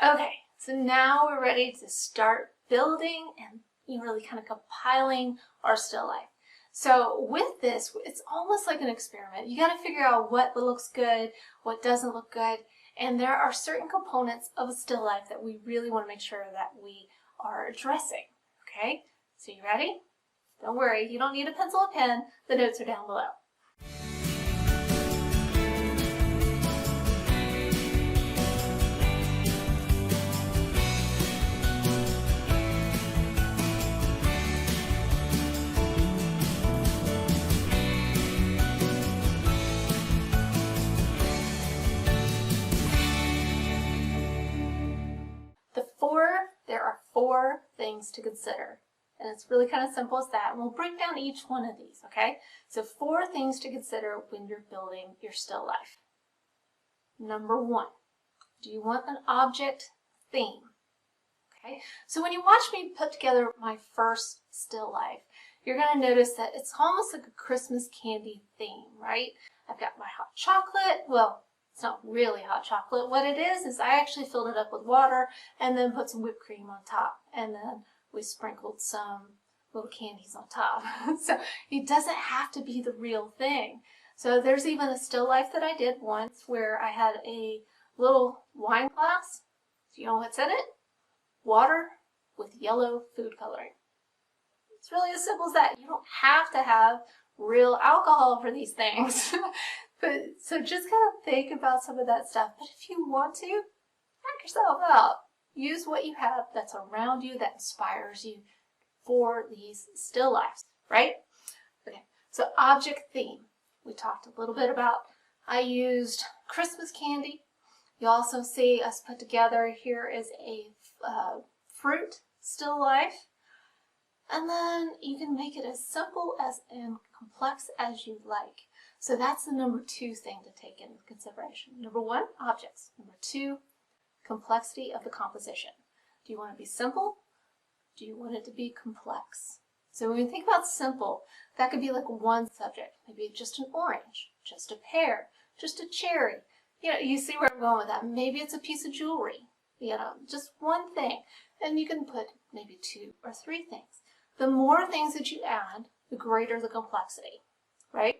Okay, so now we're ready to start building and really kind of compiling our still life. So with this, it's almost like an experiment. You got to figure out what looks good, what doesn't look good, and there are certain components of a still life that we really want to make sure that we are addressing. Okay, so you ready? Don't worry, you don't need a pencil or pen. The notes are down below. There are four things to consider. And it's really kind of simple as that. And we'll break down each one of these, okay? So 4 things to consider when you're building your still life. Number 1, do you want an object theme? Okay, so when you watch me put together my first still life, you're going to notice that it's almost like a Christmas candy theme, right? I've got my hot chocolate. Well, it's not really hot chocolate. What it is I actually filled it up with water and then put some whipped cream on top. And then we sprinkled some little candies on top. So it doesn't have to be the real thing. So there's even a still life that I did once where I had a little wine glass. Do you know what's in it? Water with yellow food coloring. It's really as simple as that. You don't have to have real alcohol for these things. But so just kind of think about some of that stuff. But if you want to, knock yourself out. Use what you have that's around you that inspires you for these still lives, right? Okay, so object theme. We talked a little bit about, I used Christmas candy. You also see us put together, here is a fruit still life. And then you can make it as simple as and complex as you like. So that's the number 2 thing to take into consideration. Number 1, objects. Number 2, complexity of the composition. Do you want to be simple? Do you want it to be complex? So when we think about simple, that could be like one subject. Maybe just an orange, just a pear, just a cherry. You know, you see where I'm going with that. Maybe it's a piece of jewelry. You know, just one thing. And you can put maybe 2 or 3 things. The more things that you add, the greater the complexity, right?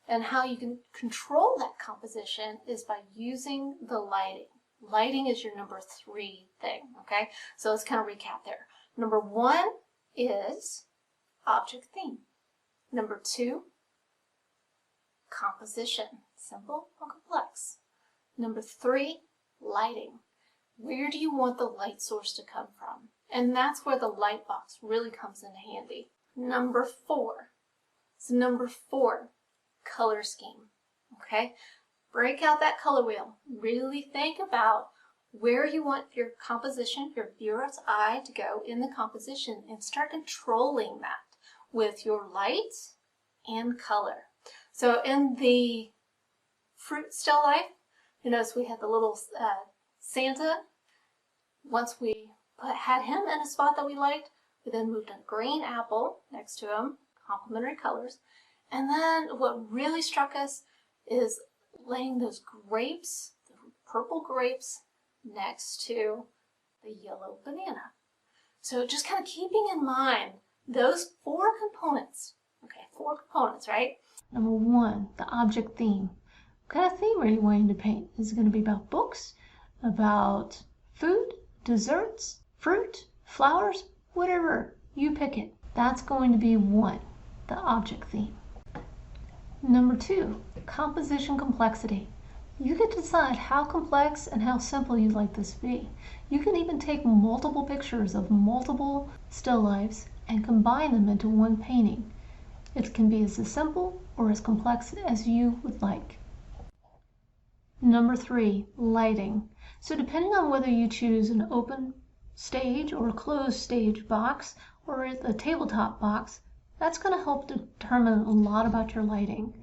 And how you can control that composition is by using the lighting. Lighting is your number 3 thing, okay? So let's kind of recap there. Number 1 is object theme. Number 2, composition, simple or complex. Number 3, lighting. Where do you want the light source to come from? And that's where the light box really comes in handy. Number 4. So number 4, color scheme. Okay? Break out that color wheel. Really think about where you want your composition, your viewer's eye to go in the composition, and start controlling that with your light and color. So in the fruit still life, you notice we had the little Santa. Once we had him in a spot that we liked, we then moved a green apple next to him, complementary colors. And then what really struck us is laying those grapes, the purple grapes, next to the yellow banana. So just kind of keeping in mind those 4 components. Okay, 4 components, right? Number 1, the object theme. What kind of theme are you wanting to paint? Is it going to be about books, about food, desserts, fruit, flowers, whatever? You pick it. That's going to be 1, the object theme. Number 2, composition complexity. You get to decide how complex and how simple you'd like this to be. You can even take multiple pictures of multiple still lifes and combine them into one painting. It can be as simple or as complex as you would like. Number 3, lighting. So depending on whether you choose an open stage or a closed stage box or a tabletop box, that's going to help determine a lot about your lighting.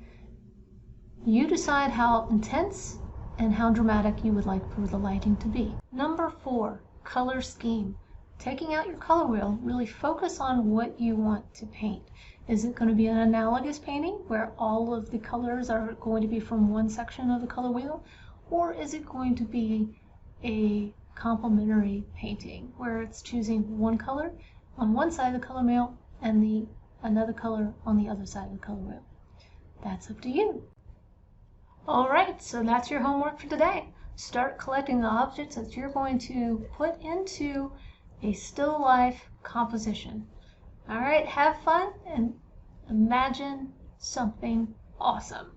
You decide how intense and how dramatic you would like for the lighting to be. Number 4, color scheme. Taking out your color wheel, really focus on what you want to paint. Is it going to be an analogous painting where all of the colors are going to be from one section of the color wheel? Or is it going to be a complementary painting, where it's choosing one color on one side of the color wheel and another color on the other side of the color wheel. That's up to you. Alright, so that's your homework for today. Start collecting the objects that you're going to put into a still life composition. Alright, have fun and imagine something awesome.